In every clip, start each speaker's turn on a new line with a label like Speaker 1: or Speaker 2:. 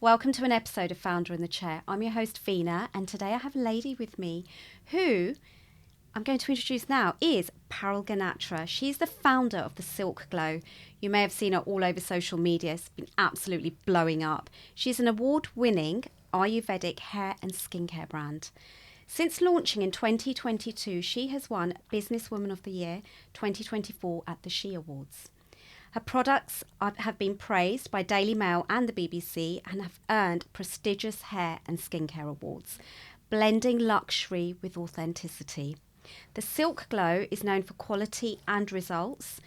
Speaker 1: Welcome to an episode of Founder in the Chair. I'm your host, Veena, and today I have a lady with me who I'm going to introduce now is Parul Ganatra. She's the founder of the Silk Glow. You may have seen her all over social media. It's been absolutely blowing up. She's an award-winning Ayurvedic hair and skincare brand. Since launching in 2022, she has won Businesswoman of the Year 2024 at the She Awards. Her products have been praised by Daily Mail and the BBC and have earned prestigious hair and skincare awards, blending luxury with authenticity. The Silk Glow is known for quality and results,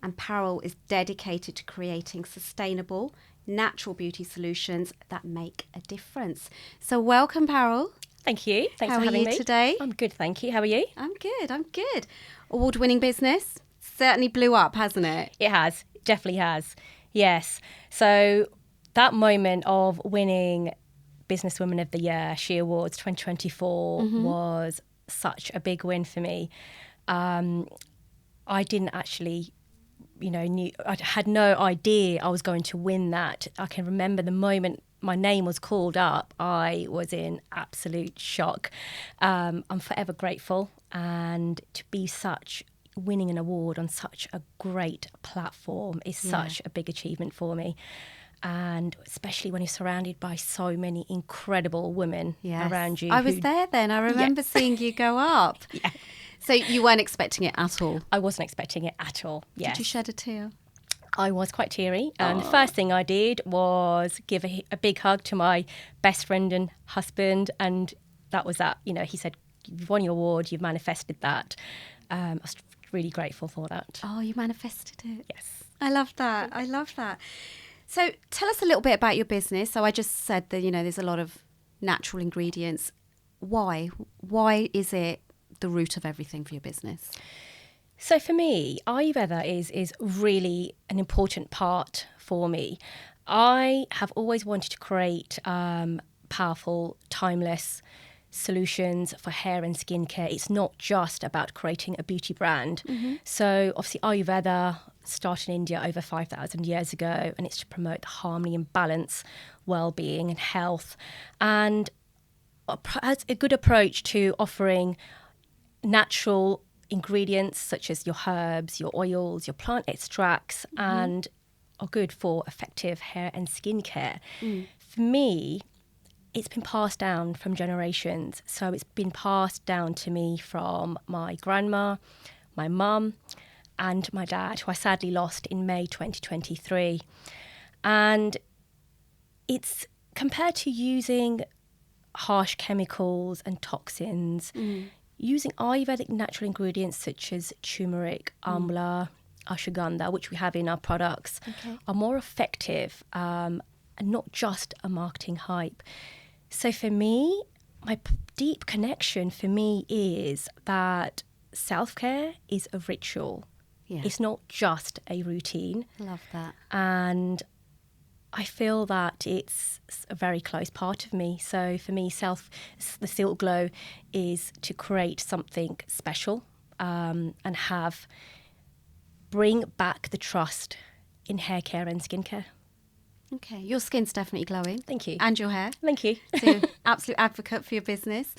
Speaker 1: and Parul is dedicated to creating sustainable, natural beauty solutions that make a difference. So welcome, Parul.
Speaker 2: Thank you. Thanks for having me.
Speaker 1: How are you today?
Speaker 2: I'm good, thank you. How are you?
Speaker 1: I'm good. Award-winning business. Certainly blew up, hasn't it?
Speaker 2: It has. Definitely has. Yes. So that moment of winning Businesswoman of the Year, She Awards 2024 was such a big win for me. I didn't actually, I had no idea I was going to win that. I can remember the moment my name was called up, I was in absolute shock. I'm forever grateful, and to be winning an award on such a great platform is such a big achievement for me. And especially when you're surrounded by so many incredible women around you.
Speaker 1: I was there then. I remember seeing you go up.
Speaker 2: Yeah.
Speaker 1: So you weren't expecting it at all?
Speaker 2: I wasn't expecting it at all, yes.
Speaker 1: Did you shed a tear?
Speaker 2: I was quite teary. And the first thing I did was give a big hug to my best friend and husband. And that was that. He said, "You've won your award, you've manifested that." I was really grateful for that.
Speaker 1: Oh, you manifested it.
Speaker 2: Yes.
Speaker 1: I love that. So tell us a little bit about your business. So I just said that, there's a lot of natural ingredients. Why? Why is it the root of everything for your business?
Speaker 2: So for me, Ayurveda is really an important part for me. I have always wanted to create powerful, timeless solutions for hair and skincare. It's not just about creating a beauty brand. So obviously Ayurveda started in India over 5,000 years ago, and it's to promote harmony and balance, well-being and health, and has a good approach to offering natural ingredients such as your herbs, your oils, your plant extracts, and are good for effective hair and skincare. For me, it's been passed down from generations. So it's been passed down to me from my grandma, my mum, and my dad, who I sadly lost in May 2023. And it's compared to using harsh chemicals and toxins, using Ayurvedic natural ingredients such as turmeric, amla, ashwagandha, which we have in our products, are more effective and not just a marketing hype. So for me, my deep connection for me is that self-care is a ritual. Yeah. It's not just a routine.
Speaker 1: Love that.
Speaker 2: And I feel that it's a very close part of me. So for me, the Silk Glow is to create something special and bring back the trust in hair care and skincare.
Speaker 1: Okay, your skin's definitely glowing.
Speaker 2: Thank you.
Speaker 1: And your hair.
Speaker 2: Thank you.
Speaker 1: So you're an absolute advocate for your business.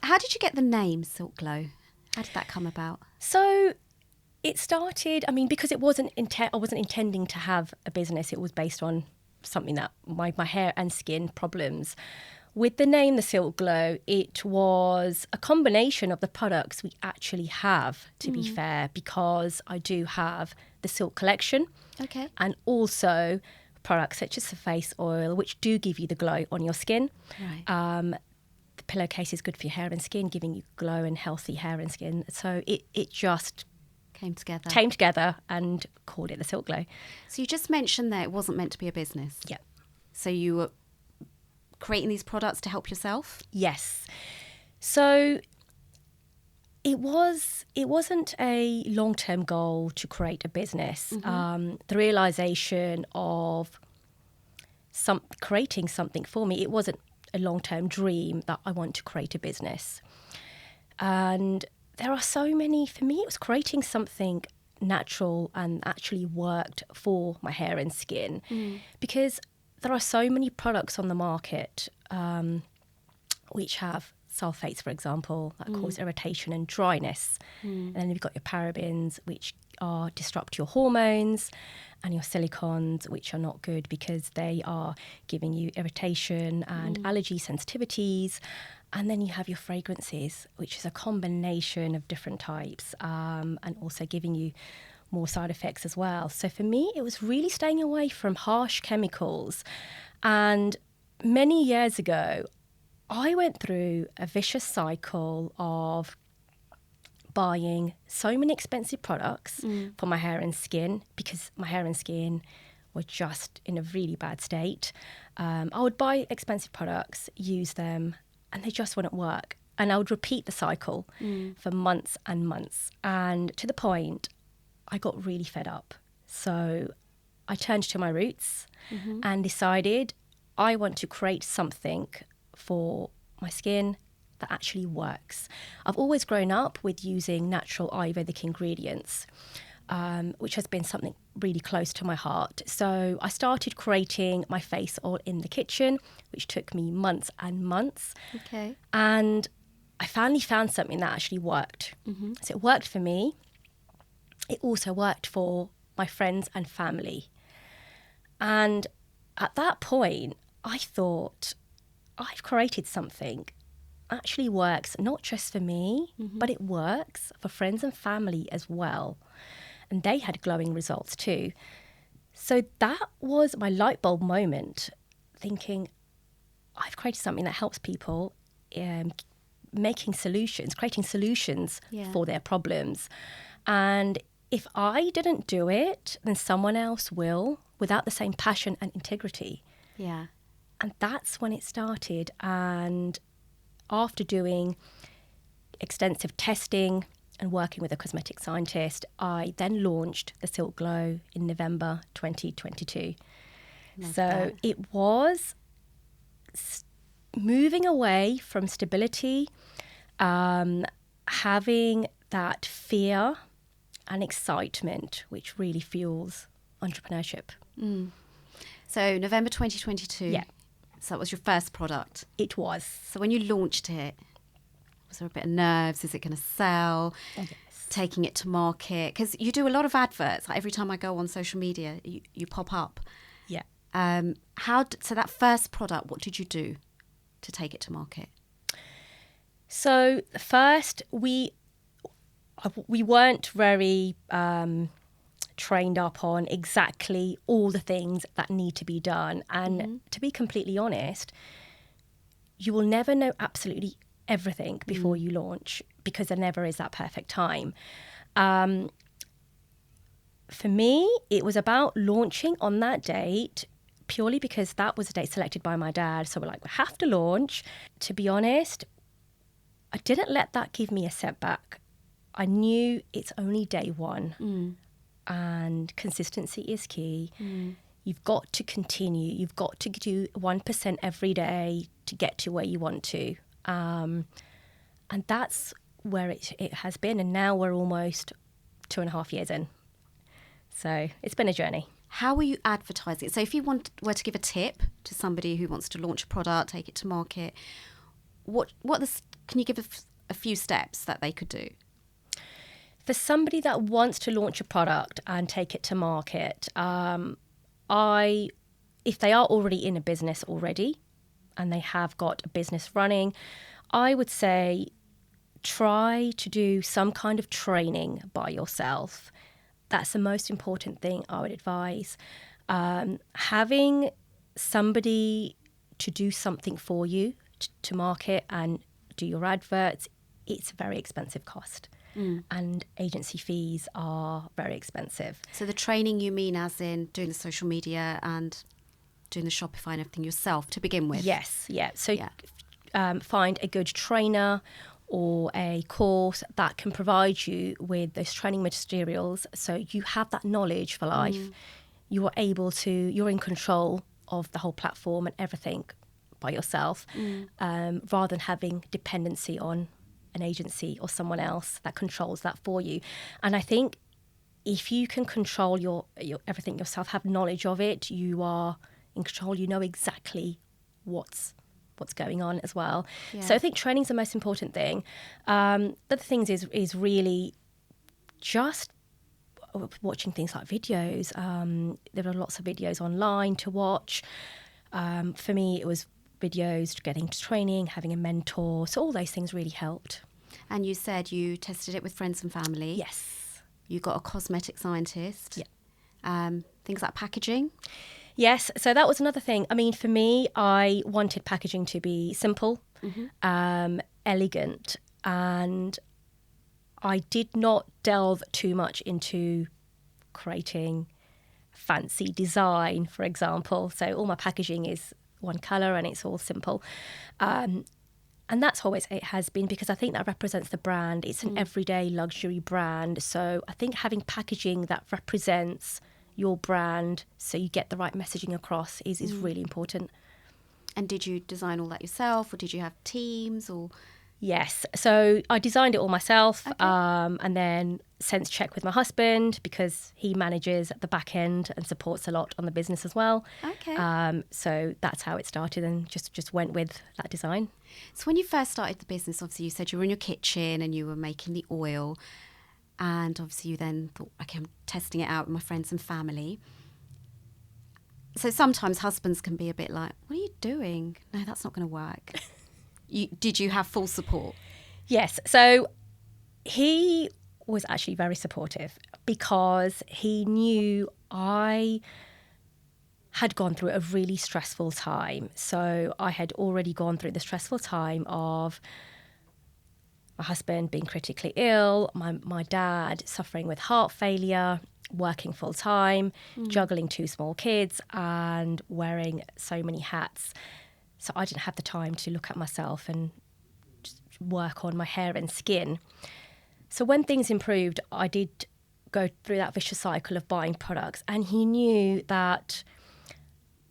Speaker 1: How did you get the name Silk Glow? How did that come about?
Speaker 2: So it started, because I wasn't intending to have a business. It was based on something that my hair and skin problems. With the name The Silk Glow, it was a combination of the products we actually have, to be fair, because I do have the Silk collection.
Speaker 1: Okay.
Speaker 2: And also products such as the face oil, which do give you the glow on your skin.
Speaker 1: Right.
Speaker 2: The pillowcase is good for your hair and skin, giving you glow and healthy hair and skin. So it just
Speaker 1: came
Speaker 2: together and called it the Silk Glow.
Speaker 1: So you just mentioned that it wasn't meant to be a business.
Speaker 2: Yeah.
Speaker 1: So you were creating these products to help yourself?
Speaker 2: Yes. So it wasn't a long-term goal to create a business. The realization of creating something for me, it wasn't a long-term dream that I want to create a business. And there are so many, for me, it was creating something natural and actually worked for my hair and skin. Because there are so many products on the market which have sulfates, for example, that cause irritation and dryness. And then you've got your parabens, which disrupt your hormones, and your silicones, which are not good because they are giving you irritation and allergy sensitivities. And then you have your fragrances, which is a combination of different types, and also giving you more side effects as well. So for me, it was really staying away from harsh chemicals. And many years ago, I went through a vicious cycle of buying so many expensive products for my hair and skin, because my hair and skin were just in a really bad state. I would buy expensive products, use them, and they just wouldn't work. And I would repeat the cycle for months and months. And to the point, I got really fed up. So I turned to my roots and decided I want to create something for my skin that actually works. I've always grown up with using natural Ayurvedic ingredients, which has been something really close to my heart. So I started creating my face oil in the kitchen, which took me months and months.
Speaker 1: Okay.
Speaker 2: And I finally found something that actually worked. So it worked for me. It also worked for my friends and family. And at that point, I thought, I've created something that actually works, not just for me, but it works for friends and family as well. And they had glowing results too. So that was my light bulb moment, thinking, I've created something that helps people creating solutions for their problems. And if I didn't do it, then someone else will, without the same passion and integrity.
Speaker 1: Yeah.
Speaker 2: And that's when it started. And after doing extensive testing and working with a cosmetic scientist, I then launched the Silk Glow in November 2022. It was moving away from stability, having that fear and excitement, which really fuels entrepreneurship.
Speaker 1: So November 2022.
Speaker 2: Yeah.
Speaker 1: So that was your first product.
Speaker 2: It was.
Speaker 1: So when you launched it, was there a bit of nerves? Is it going to sell?
Speaker 2: Yes.
Speaker 1: Taking it to market? Because you do a lot of adverts. Like every time I go on social media, you pop up.
Speaker 2: Yeah.
Speaker 1: So that first product, what did you do to take it to market?
Speaker 2: So first, we weren't very trained up on exactly all the things that need to be done. And to be completely honest, you will never know absolutely everything before you launch, because there never is that perfect time. For me, it was about launching on that date, purely because that was a date selected by my dad. So we're like, we have to launch. To be honest, I didn't let that give me a setback. I knew it's only day one. And consistency is key. You've got to continue. You've got to do 1% every day to get to where you want to. And that's where it has been. And now we're almost 2.5 years in. So it's been a journey.
Speaker 1: How were you advertising? So if you were to give a tip to somebody who wants to launch a product, take it to market, can you give a few steps that they could do?
Speaker 2: For somebody that wants to launch a product and take it to market, if they are already in a business already and they have got a business running, I would say try to do some kind of training by yourself. That's the most important thing I would advise. Having somebody to do something for you to market and do your adverts, it's a very expensive cost. And agency fees are very expensive.
Speaker 1: So the training, you mean as in doing the social media and doing the Shopify and everything yourself to begin with?
Speaker 2: Yes, yeah. So find a good trainer or a course that can provide you with those training materials, so you have that knowledge for life. You're in control of the whole platform and everything by yourself, rather than having dependency on an agency or someone else that controls that for you. And I think if you can control your everything yourself, have knowledge of it, you are in control. You know exactly what's going on as well.
Speaker 1: Yeah.
Speaker 2: So I think training's the most important thing. The other things is really just watching things like videos. There are lots of videos online to watch. For me, it was videos, getting to training, having a mentor. So all those things really helped.
Speaker 1: And you said you tested it with friends and family.
Speaker 2: Yes.
Speaker 1: You got a cosmetic scientist.
Speaker 2: Yeah.
Speaker 1: Things like packaging.
Speaker 2: Yes, so that was another thing. I mean, for me, I wanted packaging to be simple, elegant, and I did not delve too much into creating fancy design, for example. So all my packaging is one colour and it's all simple. And that's always it has been, because I think that represents the brand. It's an everyday luxury brand. So I think having packaging that represents your brand, so you get the right messaging across, is really important.
Speaker 1: And did you design all that yourself, or did you have teams, or?
Speaker 2: Yes, so I designed it all myself,
Speaker 1: Okay.
Speaker 2: and then sense check with my husband, because he manages at the back end and supports a lot on the business as well.
Speaker 1: Okay.
Speaker 2: So that's how it started, and just went with that design.
Speaker 1: So when you first started the business, obviously you said you were in your kitchen and you were making the oil, and obviously you then thought, okay, I'm testing it out with my friends and family. So sometimes husbands can be a bit like, what are you doing? No, that's not going to work. Did you have full support?
Speaker 2: Yes, so he was actually very supportive, because he knew I had gone through a really stressful time. So I had already gone through the stressful time of my husband being critically ill, my dad suffering with heart failure, working full time, juggling 2 small kids, and wearing so many hats. So I didn't have the time to look at myself and just work on my hair and skin. So when things improved, I did go through that vicious cycle of buying products. And he knew that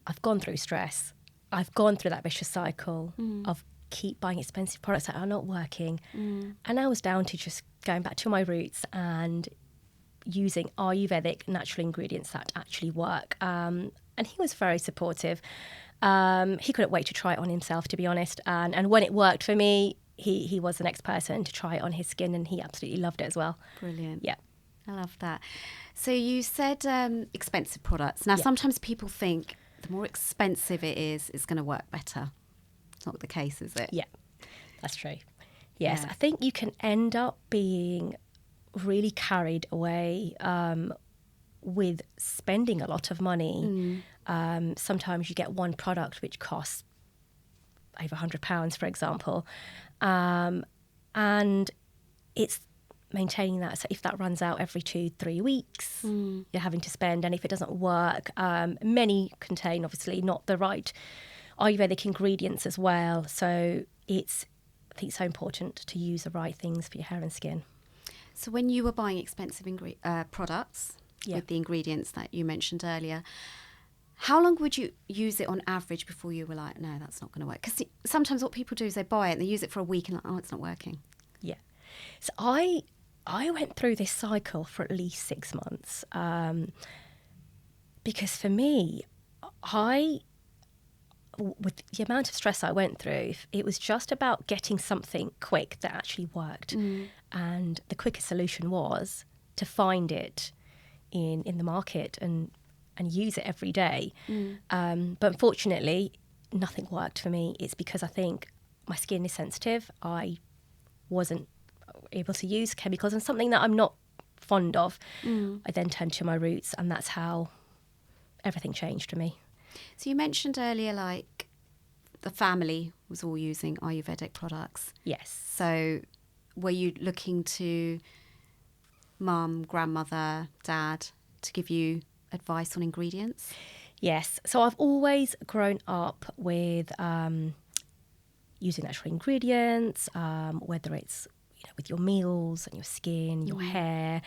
Speaker 2: I've gone through stress. I've gone through that vicious cycle of keep buying expensive products that are not working. And I was down to just going back to my roots and using Ayurvedic natural ingredients that actually work. And he was very supportive. He couldn't wait to try it on himself, to be honest. And when it worked for me, he was the next person to try it on his skin, and he absolutely loved it as well.
Speaker 1: Brilliant.
Speaker 2: Yeah.
Speaker 1: I love that. So you said expensive products. Now, sometimes people think the more expensive it is, it's going to work better. It's not the case, is it?
Speaker 2: Yeah, that's true. Yes,
Speaker 1: Yeah.
Speaker 2: I think you can end up being really carried away with spending a lot of money. Sometimes you get one product which costs over £100, for example, and it's maintaining that. So if that runs out every 2-3 weeks, you're having to spend, and if it doesn't work, many contain obviously not the right Ayurvedic ingredients as well. So I think it's so important to use the right things for your hair and skin.
Speaker 1: So when you were buying expensive products with the ingredients that you mentioned earlier, how long would you use it on average before you were like, no, that's not going to work? Because sometimes what people do is they buy it and they use it for a week and like, oh, it's not working.
Speaker 2: Yeah. So I went through this cycle for at least 6 months, because for me, with the amount of stress I went through, it was just about getting something quick that actually worked. And the quickest solution was to find it in the market and use it every day. But unfortunately, nothing worked for me. It's because I think my skin is sensitive. I wasn't able to use chemicals, and something that I'm not fond of. I then turned to my roots, and that's how everything changed for me.
Speaker 1: So you mentioned earlier, like, the family was all using Ayurvedic products.
Speaker 2: Yes.
Speaker 1: So were you looking to mum, grandmother, dad to give you advice on ingredients?
Speaker 2: Yes. So I've always grown up with using natural ingredients, whether it's with your meals and your skin, your hair,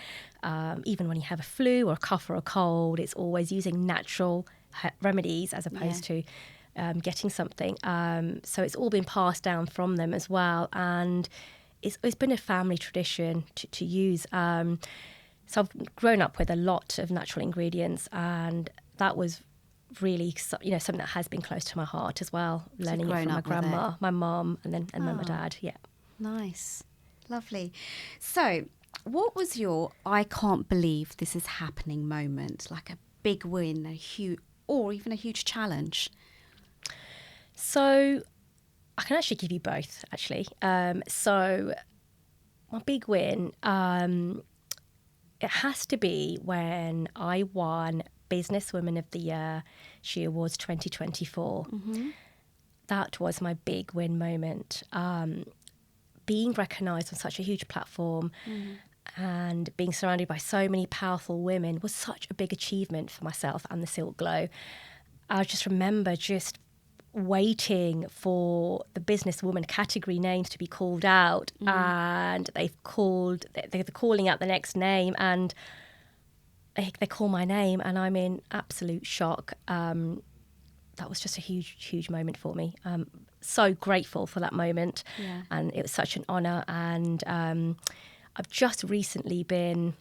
Speaker 2: even when you have a flu or a cough or a cold, it's always using natural remedies as opposed to getting something. So it's all been passed down from them as well, and it's been a family tradition to use. So I've grown up with a lot of natural ingredients, and that was really, something that has been close to my heart as well. Learning it
Speaker 1: grown
Speaker 2: from my
Speaker 1: up with
Speaker 2: grandma,
Speaker 1: it.
Speaker 2: my mum, and then my dad. Yeah.
Speaker 1: Nice. Lovely. So, what was your I can't believe this is happening moment? Like a big win, or even a huge challenge?
Speaker 2: So I can actually give you both, actually. So my big win, it has to be when I won Businesswoman of the Year, She Awards 2024. That was my big win moment. Being recognised on such a huge platform and being surrounded by so many powerful women was such a big achievement for myself and the Silk Glow. I just remember just waiting for the businesswoman category names to be called out, and they're calling out the next name, and they call my name, and I'm in absolute shock. That was just a huge moment for me. So grateful for that moment, and it was such an honour. And I've just recently been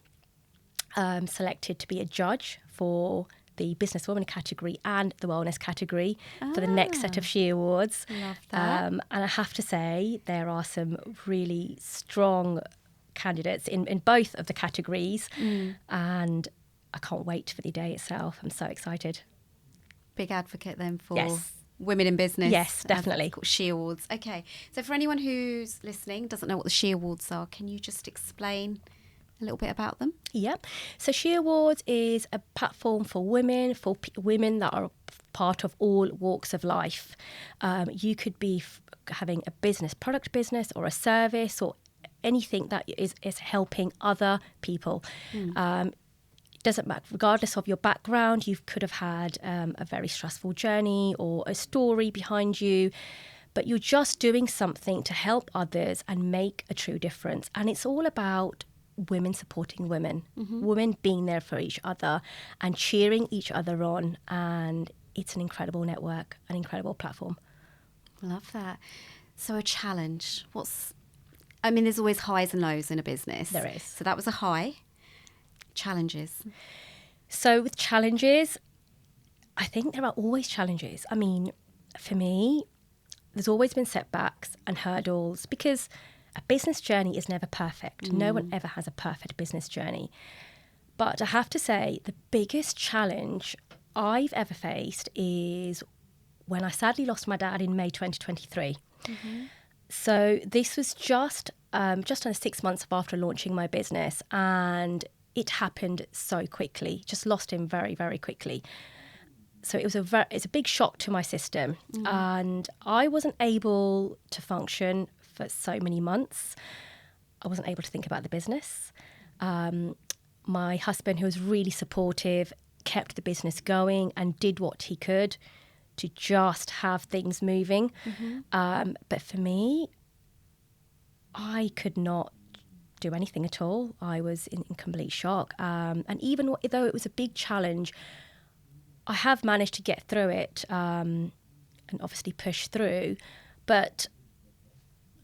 Speaker 2: selected to be a judge for the Businesswoman category and the Wellness category for the next set of She Awards.
Speaker 1: Love that.
Speaker 2: And I have to say, there are some really strong candidates in both of the categories, and I can't wait for the day itself. I'm so excited.
Speaker 1: Big advocate then for
Speaker 2: Yes.
Speaker 1: women in business.
Speaker 2: Yes, definitely.
Speaker 1: It's called She Awards. Okay. So for anyone who's listening, doesn't know what the She Awards are, can you just explain a little bit about them?
Speaker 2: Yep. So She Awards is a platform for women, women that are part of all walks of life. You could be having a product business, or a service, or anything that is helping other people. Doesn't matter, regardless of your background. You could have had a very stressful journey or a story behind you, but you're just doing something to help others and make a true difference. And it's all about women supporting women, women being there for each other and cheering each other on. And it's an incredible network, an incredible platform.
Speaker 1: Love that. So a challenge. There's always highs and lows in a business.
Speaker 2: There is.
Speaker 1: So that was a high. Challenges.
Speaker 2: So with challenges, I think there are always challenges. I mean, for me, there's always been setbacks and hurdles, because a business journey is never perfect. No one ever has a perfect business journey. But I have to say, the biggest challenge I've ever faced is when I sadly lost my dad in May 2023. So this was just under 6 months after launching my business, and it happened so quickly. Just lost him very, very quickly. So it's a big shock to my system, and I wasn't able to function for so many months. I wasn't able to think about the business. My husband, who was really supportive, kept the business going and did what he could to just have things moving. But for me, I could not do anything at all. I was in complete shock. And even though it was a big challenge, I have managed to get through it and obviously push through. But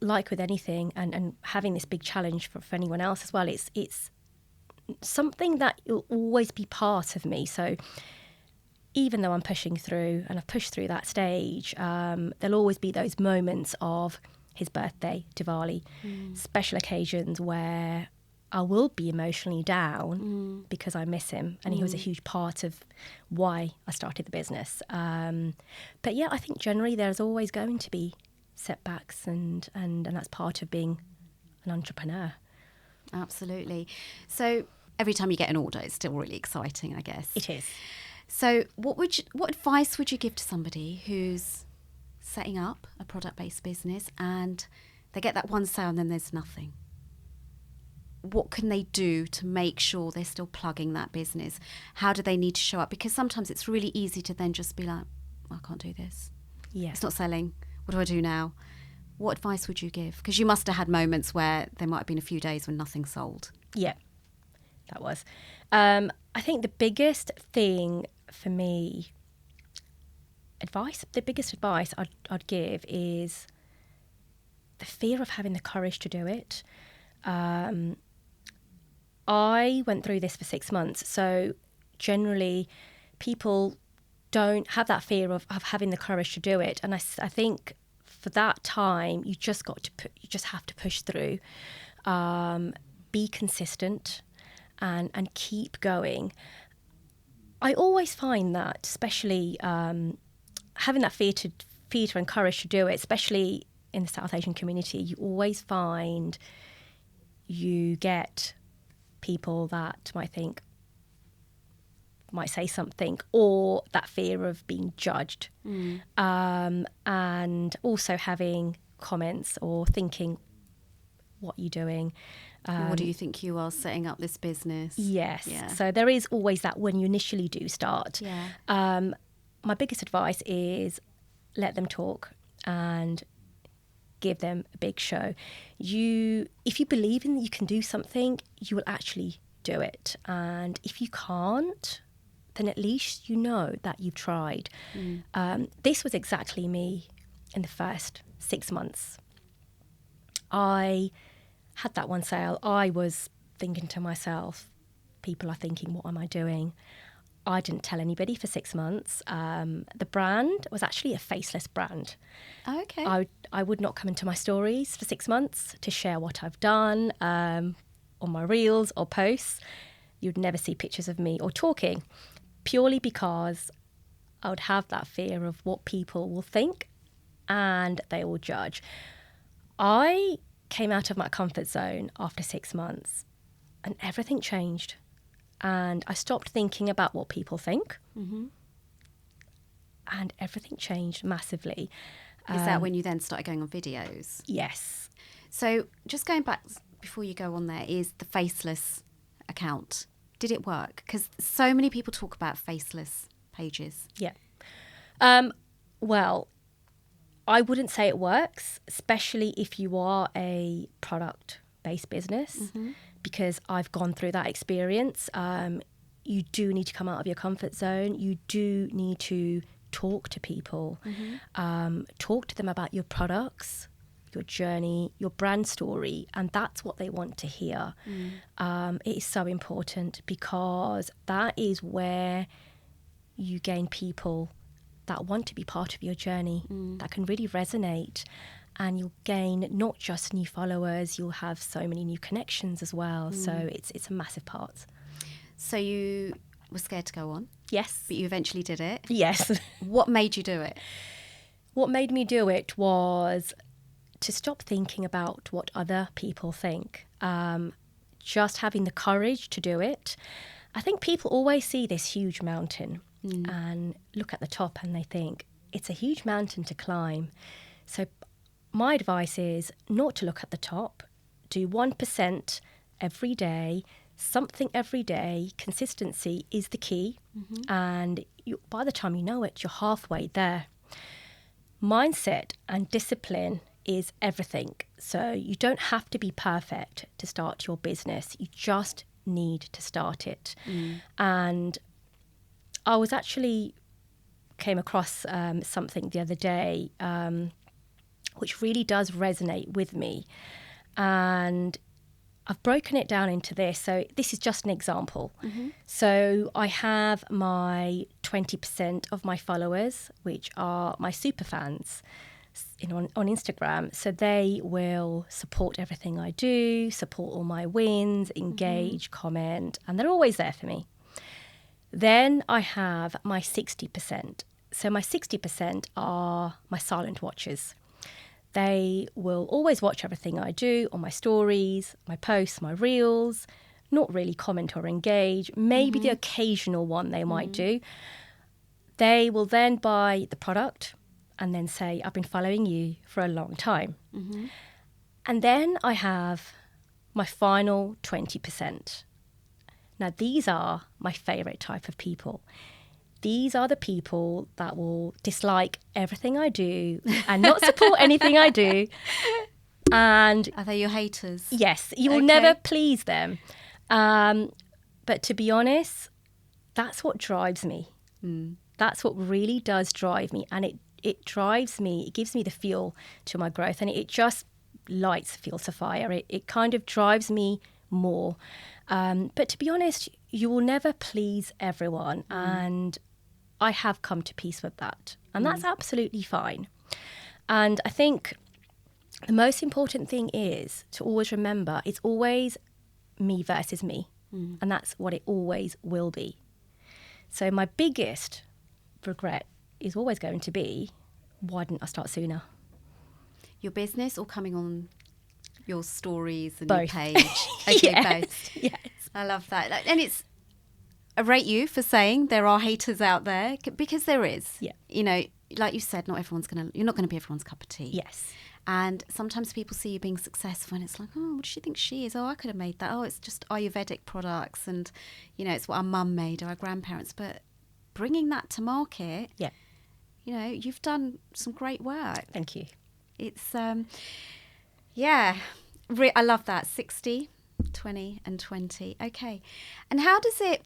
Speaker 2: like with anything, and having this big challenge for anyone else as well, it's something that will always be part of me. So even though I'm pushing through, and I've pushed through that stage, there'll always be those moments of his birthday, Diwali, special occasions where I will be emotionally down because I miss him, and he was a huge part of why I started the business. But yeah, I think generally there's always going to be setbacks, and that's part of being an entrepreneur.
Speaker 1: Absolutely. So every time you get an order, it's still really exciting, I guess.
Speaker 2: It is.
Speaker 1: So what advice would you give to somebody who's setting up a product-based business and they get that one sale and then there's nothing? What can they do to make sure they're still plugging that business? How do they need to show up? Because sometimes it's really easy to then just be like, I can't do this.
Speaker 2: Yeah.
Speaker 1: It's not selling. What do I do now? What advice would you give? Because you must have had moments where there might have been a few days when nothing sold.
Speaker 2: Yeah, that was. I think the biggest thing for me, the biggest advice I'd give is the fear of having the courage to do it. I went through this for 6 months. So generally people don't have that fear of having the courage to do it. And I think for that time, you just have to push through, be consistent, and keep going. I always find that, especially having that fear and courage to do it, especially in the South Asian community, you always find you get people that might say something, or that fear of being judged, and also having comments or thinking, what are you doing?
Speaker 1: What do you think you are setting up this business?
Speaker 2: Yes.
Speaker 1: Yeah.
Speaker 2: So there is always that when you initially do start.
Speaker 1: Yeah.
Speaker 2: My biggest advice is let them talk and give them a big show. If you believe in that you can do something, you will actually do it. And if you can't, then at least you know that you've tried. This was exactly me in the first 6 months. I had that one sale. I was thinking to myself, people are thinking, what am I doing? I didn't tell anybody for 6 months. The brand was actually a faceless brand.
Speaker 1: Oh, okay.
Speaker 2: I would not come into my stories for 6 months to share what I've done on my reels or posts. You'd never see pictures of me or talking, purely because I would have that fear of what people will think and they will judge. I came out of my comfort zone after 6 months and everything changed. And I stopped thinking about what people think.
Speaker 1: Mm-hmm.
Speaker 2: And everything changed massively.
Speaker 1: Is that when you then started going on videos?
Speaker 2: Yes.
Speaker 1: So just going back before you go on there, is the faceless account. Did it work? Because so many people talk about faceless pages.
Speaker 2: Yeah. Well, I wouldn't say it works, especially if you are a product-based business, because I've gone through that experience. You do need to come out of your comfort zone. You do need to talk to people, talk to them about your products, your journey, your brand story, and that's what they want to hear. It is so important because that is where you gain people that want to be part of your journey, that can really resonate, and you'll gain not just new followers, you'll have so many new connections as well. So it's a massive part.
Speaker 1: So you were scared to go on?
Speaker 2: Yes.
Speaker 1: But you eventually did it?
Speaker 2: Yes.
Speaker 1: What made you do it?
Speaker 2: What made me do it was to stop thinking about what other people think. Just having the courage to do it. I think people always see this huge mountain and look at the top and they think it's a huge mountain to climb. So my advice is not to look at the top. Do 1% every day, something every day. Consistency is the key. And by the time you know it, you're halfway there. Mindset and discipline is everything. So you don't have to be perfect to start your business. You just need to start it. And I was actually came across something the other day which really does resonate with me. And I've broken it down into this. So this is just an example. So I have my 20% of my followers, which are my super fans, on Instagram. So they will support everything I do, support all my wins, engage, comment, and they're always there for me. Then I have my 60%. So my 60% are my silent watchers. They will always watch everything I do on my stories, my posts, my reels, not really comment or engage, maybe the occasional one they might do. They will then buy the product and then say, I've been following you for a long time. And then I have my final 20%. Now, these are my favourite type of people. These are the people that will dislike everything I do and not support anything I do. And
Speaker 1: are they your haters?
Speaker 2: Yes, you will never please them. But to be honest, that's what drives me. That's what really does drive me. And it drives me, it gives me the fuel to my growth. And it just lights fuels a fire. It kind of drives me more. But to be honest, you will never please everyone. And I have come to peace with that. And that's absolutely fine. And I think the most important thing is to always remember it's always me versus me. And that's what it always will be. So my biggest regret is always going to be, why didn't I start sooner?
Speaker 1: Your business or coming on your stories and
Speaker 2: Both.
Speaker 1: your page? Okay,
Speaker 2: Yes,
Speaker 1: both.
Speaker 2: yes.
Speaker 1: I love that. And I rate you for saying there are haters out there, because there is.
Speaker 2: Yeah.
Speaker 1: You know, like you said, you're not going to be everyone's cup of tea.
Speaker 2: Yes.
Speaker 1: And sometimes people see you being successful and it's like, oh, what does she think she is? Oh, I could have made that. Oh, it's just Ayurvedic products and, you know, it's what our mum made or our grandparents. But bringing that to market,
Speaker 2: Yeah.
Speaker 1: you know, you've done some great work.
Speaker 2: Thank you.
Speaker 1: It's, I love that. 60, 20 and 20. Okay. And how does it,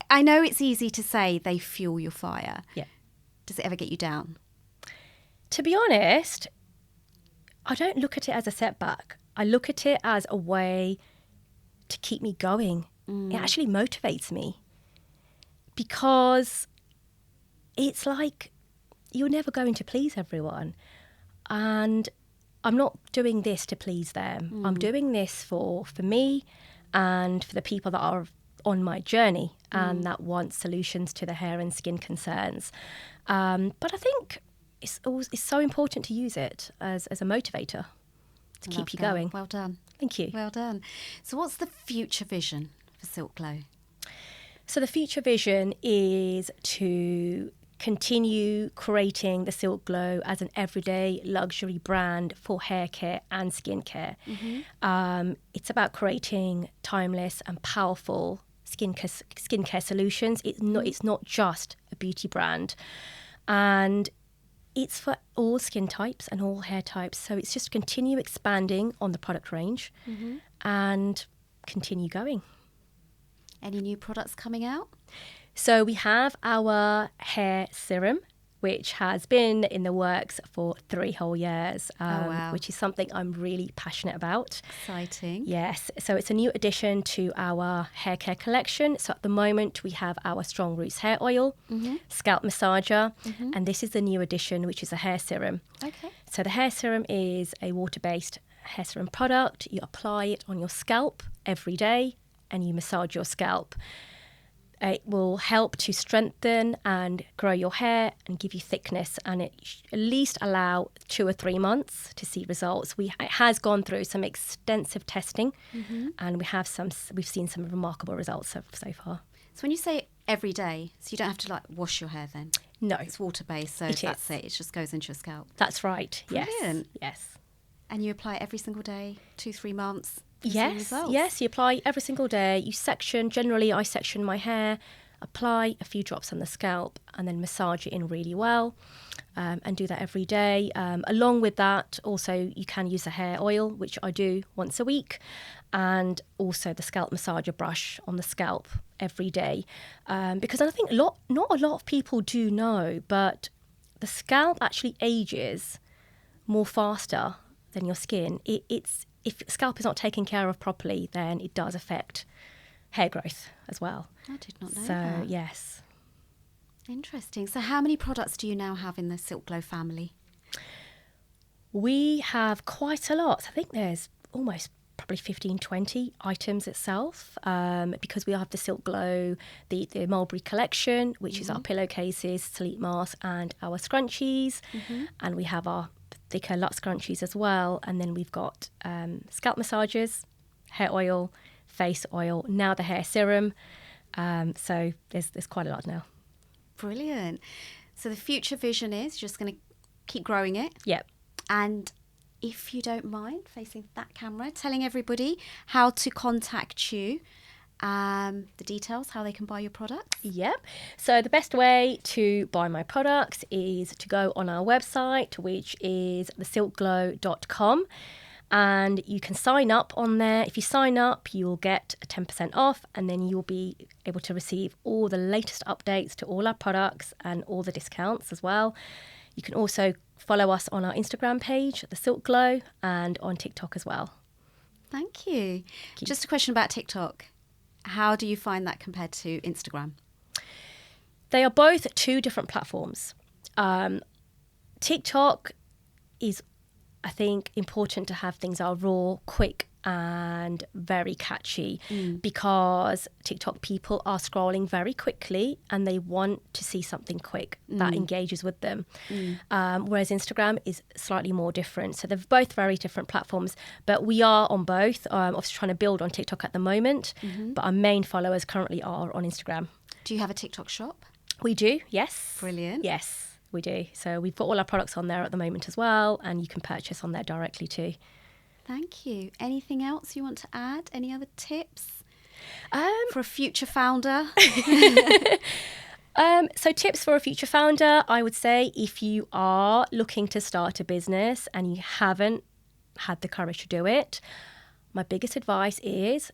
Speaker 1: I know it's easy to say they fuel your fire.
Speaker 2: Yeah.
Speaker 1: Does it ever get you down?
Speaker 2: To be honest, I don't look at it as a setback. I look at it as a way to keep me going. It actually motivates me because it's like you're never going to please everyone. And I'm not doing this to please them. I'm doing this for me and for the people that are on my journey and that want solutions to their hair and skin concerns. But I think it's so important to use it as a motivator to keep you going.
Speaker 1: Well done.
Speaker 2: Thank you.
Speaker 1: Well done. So what's the future vision for Silk Glow?
Speaker 2: So the future vision is to continue creating the Silk Glow as an everyday luxury brand for hair care and skin care. It's about creating timeless and powerful skincare solutions. It's not just a beauty brand. And it's for all skin types and all hair types. So it's just continue expanding on the product range and continue going.
Speaker 1: Any new products coming out?
Speaker 2: So we have our hair serum, which has been in the works for 3 whole years,
Speaker 1: wow.
Speaker 2: which is something I'm really passionate about.
Speaker 1: Exciting.
Speaker 2: Yes, so it's a new addition to our hair care collection. So at the moment we have our Strong Roots hair oil, scalp massager, and this is the new addition, which is a hair serum.
Speaker 1: Okay.
Speaker 2: So the hair serum is a water-based hair serum product. You apply it on your scalp every day and you massage your scalp. It will help to strengthen and grow your hair and give you thickness, and it at least allow 2 or 3 months to see results. It has gone through some extensive testing, and we've seen some remarkable results so far.
Speaker 1: So when you say every day, so you don't have to like wash your hair then?
Speaker 2: No,
Speaker 1: It's water-based, so
Speaker 2: It
Speaker 1: that's
Speaker 2: is.
Speaker 1: it. It just goes into your scalp.
Speaker 2: that's right.
Speaker 1: Brilliant.
Speaker 2: Yes.
Speaker 1: And you apply it every single day, 2-3 months? to see results?
Speaker 2: Yes, you apply every single day. Generally I section my hair, apply a few drops on the scalp and then massage it in really well, and do that every day. Along with that, also you can use a hair oil, which I do once a week, and also the scalp massager brush on the scalp every day. Because I think not a lot of people do know, but the scalp actually ages more faster than your skin. If scalp is not taken care of properly, then it does affect hair growth as well.
Speaker 1: I did not know
Speaker 2: So,
Speaker 1: that.
Speaker 2: yes.
Speaker 1: Interesting. So how many products do you now have in the Silk Glow family?
Speaker 2: We have quite a lot. I think there's almost probably 15, 20 items itself, because we have the Silk Glow, the Mulberry collection, which is our pillowcases, sleep masks, and our scrunchies. And we have our thicker Lux scrunchies as well. And then we've got scalp massages, hair oil, face oil, now the hair serum. So there's quite a lot now.
Speaker 1: Brilliant. So the future vision is you're just going to keep growing it.
Speaker 2: Yep.
Speaker 1: And if you don't mind facing that camera, telling everybody how to contact you, the details, how they can buy your products.
Speaker 2: Yep. So the best way to buy my products is to go on our website, which is thesilkglow.com. And you can sign up on there. If you sign up, you will get a 10% off, and then you'll be able to receive all the latest updates to all our products and all the discounts as well. You can also follow us on our Instagram page, The Silk Glow, and on TikTok as well.
Speaker 1: Thank you. Just a question about TikTok. How do you find that compared to Instagram?
Speaker 2: They are both two different platforms. TikTok is, I think, important to have things that are raw, quick, and very catchy, because TikTok people are scrolling very quickly and they want to see something quick that engages with them. Whereas Instagram is slightly more different. So they're both very different platforms, but we are on both. Obviously trying to build on TikTok at the moment, but our main followers currently are on Instagram.
Speaker 1: Do you have a TikTok shop?
Speaker 2: We do, yes.
Speaker 1: Brilliant.
Speaker 2: Yes, we do. So we've got all our products on there at the moment as well, and you can purchase on there directly too.
Speaker 1: Thank you. Anything else you want to add? Any other tips
Speaker 2: For
Speaker 1: for a future founder?
Speaker 2: So tips for a future founder, I would say if you are looking to start a business and you haven't had the courage to do it, my biggest advice is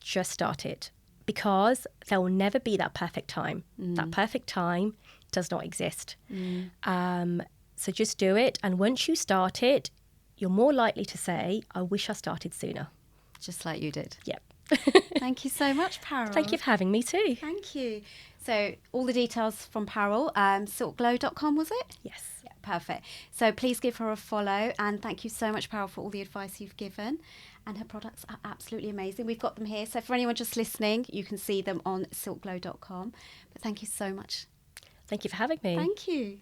Speaker 2: just start it, because there will never be that perfect time. That perfect time does not exist. So just do it. And once you start it, you're more likely to say, I wish I started sooner.
Speaker 1: Just like you did.
Speaker 2: Yep.
Speaker 1: Thank you so much, Parul.
Speaker 2: Thank you for having me too.
Speaker 1: Thank you. So all the details from Parul, silkglow.com, was it?
Speaker 2: Yes.
Speaker 1: Yeah, perfect. So please give her a follow, and thank you so much, Parul, for all the advice you've given. And her products are absolutely amazing. We've got them here. So for anyone just listening, you can see them on silkglow.com. But thank you so much.
Speaker 2: Thank you for having me.
Speaker 1: Thank you.